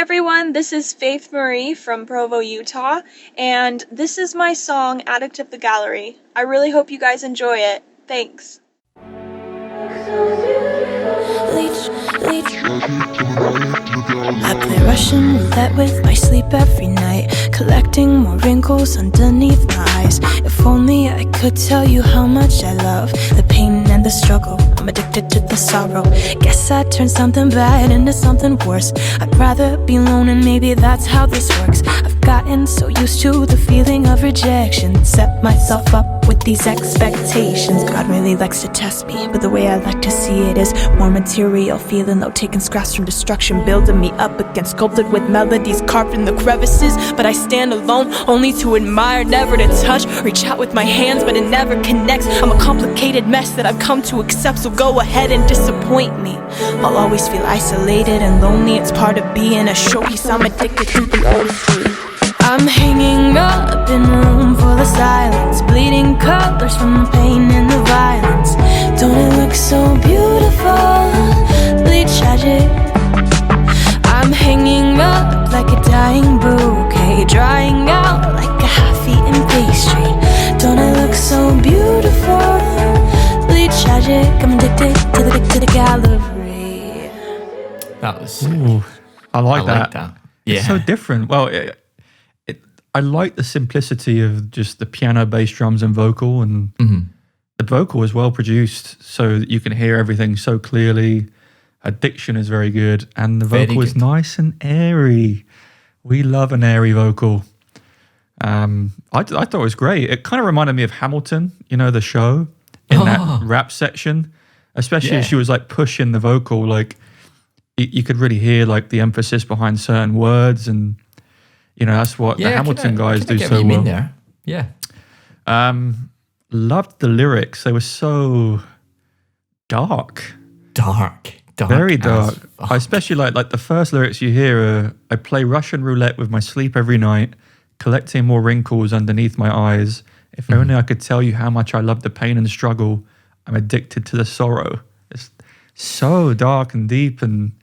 everyone, this is Faith Marie from Provo, Utah, and this is my song, Addict of the Gallery. I really hope you guys enjoy it. Thanks. I play Russian roulette with my sleep every night, collecting more wrinkles underneath my eyes. If only I could tell you how much I love the pain and the struggle. I'm addicted to the sorrow. Guess I turned something bad into something worse. I'd rather be alone, and maybe that's how this works. I've gotten so used to the feeling of rejection, set myself up with these expectations. God really likes to test me, but the way I like to see it is more material, feeling though, taking scraps from destruction, building me up again, sculpted with melodies carved in the crevices. But I stand alone, only to admire, never to touch. Reach out with my hands, but it never connects. I'm a complicated mess that I've come to accept, so go ahead and disappoint me. I'll always feel isolated and lonely, it's part of being a showpiece. I'm addicted to the ocean. I'm hanging up in a room full of silence, bleeding colors from the pain and the violence. Don't it look so beautiful? Bleed tragic. I'm hanging up like a dying bouquet, drying out like a half-eaten pastry. Don't it look so beautiful? Bleed tragic. I'm addicted to the gallery. That was Ooh, I like like that. that. Yeah. It's so different. Well, I like the simplicity of just the piano, bass, drums, and vocal, and the vocal is well produced, so that you can hear everything so clearly. Addiction is very good, and the Very vocal is good. nice and airy. We love an airy vocal. I thought it was great. It kind of reminded me of Hamilton, you know, the show, in that rap section, especially as she was like pushing the vocal, like you could really hear like the emphasis behind certain words, and you know, that's what the Hamilton guys do so well. There. Yeah. Loved the lyrics. They were so dark. Dark. Very as dark. fuck. I especially like the first lyrics you hear are, I play Russian roulette with my sleep every night, collecting more wrinkles underneath my eyes. If only I could tell you how much I love the pain and struggle. I'm addicted to the sorrow. It's so dark and deep, and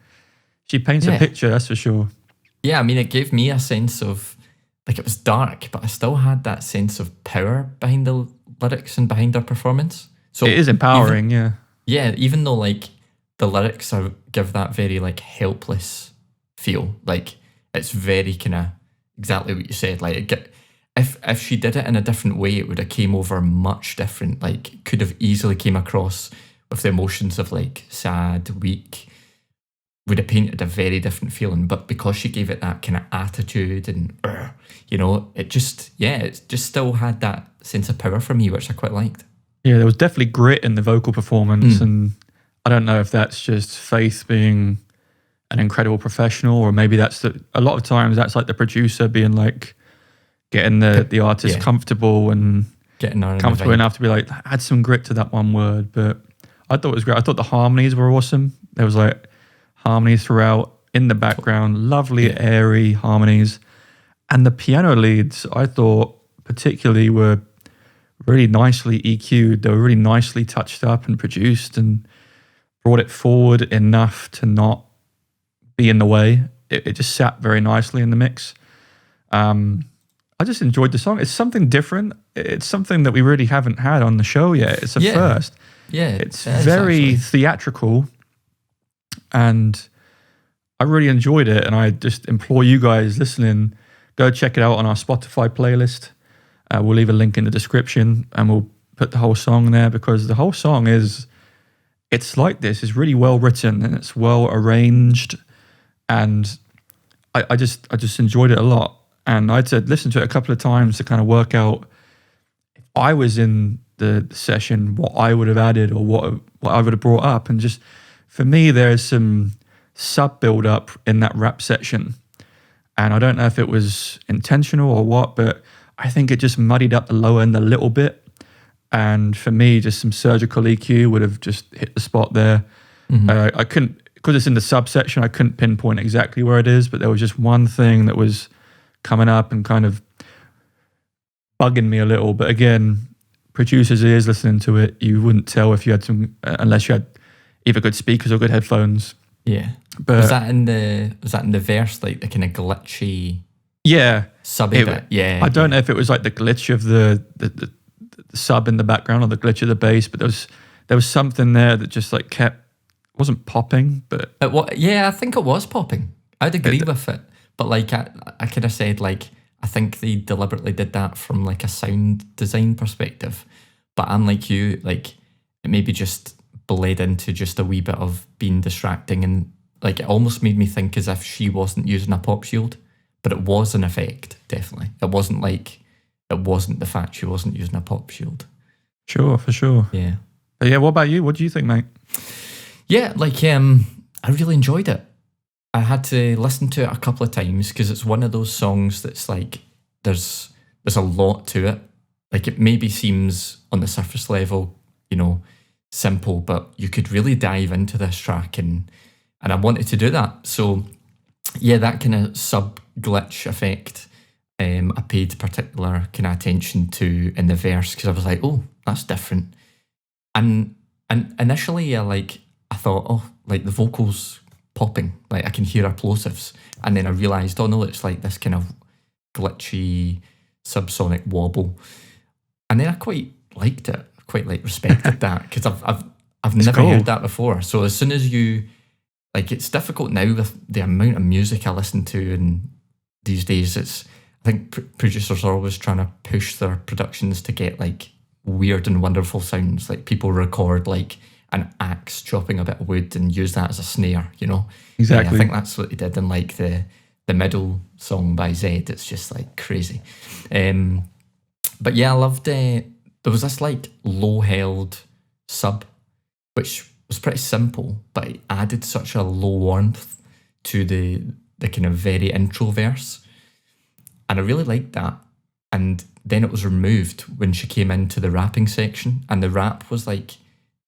she paints a picture, that's for sure. Yeah, I mean, it gave me a sense of, like, it was dark, but I still had that sense of power behind the lyrics and behind her performance. So It is empowering, yeah. Yeah, even though, like, the lyrics give that very, like, helpless feel. Like, it's very kind of exactly what you said. Like, if she did it in a different way, it would have came over much different. Like, could have easily came across with the emotions of, like, sad, weak, would have painted a very different feeling. But because she gave it that kind of attitude and, you know, it just still had that sense of power for me, which I quite liked. Yeah, there was definitely grit in the vocal performance, and I don't know if that's just Faith being an incredible professional, or maybe that's a lot of times that's like the producer being like getting the artist comfortable and Getting her in the comfortable vibe. enough to be like, add some grit to that one word. But I thought it was great. I thought the harmonies were awesome. There was like harmonies throughout in the background, lovely airy harmonies, and the piano leads I thought particularly were really nicely EQ'd. They were really nicely touched up and produced, and brought it forward enough to not be in the way. It just sat very nicely in the mix. I just enjoyed the song. It's something different. It's something that we really haven't had on the show yet. It's a first. Yeah, It's very theatrical, and I really enjoyed it. And I just implore you guys listening, go check it out on our Spotify playlist. We'll leave a link in the description, and we'll put the whole song there, because the whole song it's like this. It's really well written and it's well arranged, and I just enjoyed it a lot. And I had to listen to it a couple of times to kind of work out if I was in the session, what I would have added or what I would have brought up. And just for me, there's some sub build up in that rap section, and I don't know if it was intentional or what, but I think it just muddied up the low end a little bit. And for me, just some surgical EQ would have just hit the spot there. I couldn't, because it's in the subsection, I couldn't pinpoint exactly where it is, but there was just one thing that was coming up and kind of bugging me a little. But again, producers' ears listening to it, you wouldn't tell if you had some, unless you had either good speakers or good headphones. Yeah. But Was that in the verse, like the kind of glitchy yeah, subby bit? Yeah. I don't know if it was like the glitch of the sub in the background or the glitch of the bass, but there was something there that just like wasn't popping, but Yeah, I think it was popping. I'd agree with it, but like I could have said like I think they deliberately did that from like a sound design perspective. But unlike you, like it maybe just bled into just a wee bit of being distracting, and like it almost made me think as if she wasn't using a pop shield, but it was an effect, definitely. It wasn't the fact she wasn't using a pop shield. sure, for sure. Yeah. But yeah, what about you? What do you think, mate? Yeah, like I really enjoyed it. I had to listen to it a couple of times because it's one of those songs that's like there's a lot to it. Like it maybe seems on the surface level, simple, but you could really dive into this track and I wanted to do that. So yeah, that kind of sub glitch effect, I paid particular kind of attention to in the verse because I was like, oh, that's different. And initially, I thought, oh, like the vocals popping, like I can hear her plosives, and then I realised, oh no, it's like this kind of glitchy subsonic wobble, and then I quite liked it, quite like respected that because I've never cool. heard that before. So as soon as you like, it's difficult now with the amount of music I listen to, and these days I think producers are always trying to push their productions to get like weird and wonderful sounds. Like people record like an axe chopping a bit of wood and use that as a snare, Exactly. I think that's what they did in like the middle song by Zed. It's just like crazy. But yeah, I loved there was this like low held sub, which was pretty simple, but it added such a low warmth to the kind of very intro verse. And I really liked that. And then it was removed when she came into the rapping section, and the rap was like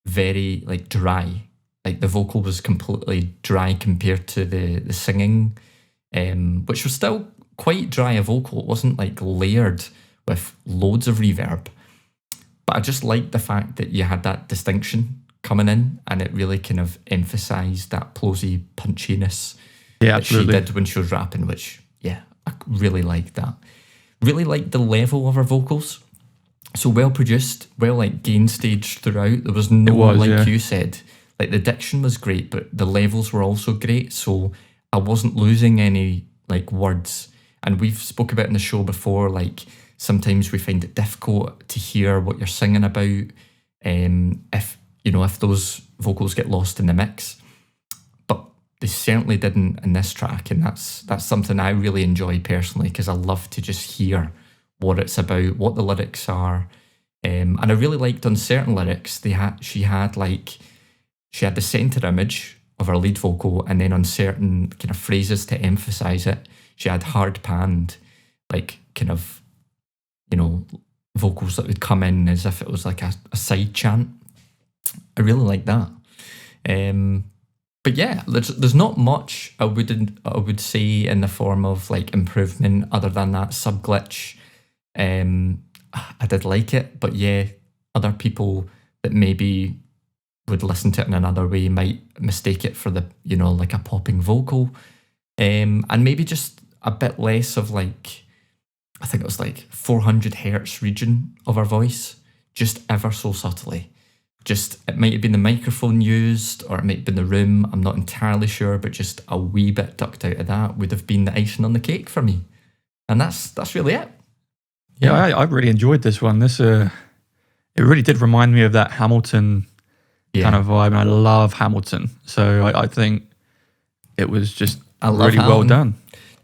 very like dry. Like the vocal was completely dry compared to the singing, which was still quite dry a vocal. It wasn't like layered with loads of reverb. But I just liked the fact that you had that distinction coming in, and it really kind of emphasised that plosy punchiness that she did when she was rapping, which, yeah, I really liked that. Really liked the level of her vocals. So well produced, well like gain staged throughout. There was no, you said, like the diction was great, but the levels were also great. So I wasn't losing any like words. And we've spoke about in the show before, like sometimes we find it difficult to hear what you're singing about. If those vocals get lost in the mix. But they certainly didn't in this track, and that's something I really enjoy personally because I love to just hear what it's about, what the lyrics are, and I really liked on certain lyrics she had the centre image of her lead vocal, and then on certain kind of phrases to emphasise it, she had hard panned, like kind of vocals that would come in as if it was like a side chant. I really like that. But yeah, there's not much I would say in the form of like improvement other than that sub glitch. I did like it, but yeah, other people that maybe would listen to it in another way might mistake it for the like a popping vocal, and maybe just a bit less of like, I think it was like 400 hertz region of her voice, just ever so subtly. Just, it might have been the microphone used, or it might have been the room, I'm not entirely sure, but just a wee bit ducked out of that would have been the icing on the cake for me. And that's really it. Yeah, I really enjoyed this one. It really did remind me of that Hamilton kind of vibe, and I love Hamilton. So I think it was just really well done.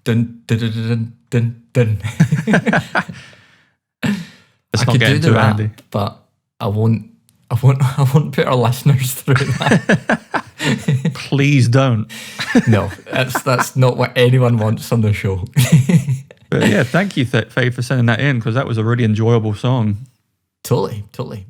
Dun, dun, dun, dun, dun, dun. Let's not get into it, Andy. But I won't put our listeners through that. Please don't. No, that's not what anyone wants on the show. But yeah, thank you, Faye, for sending that in, because that was a really enjoyable song. Totally.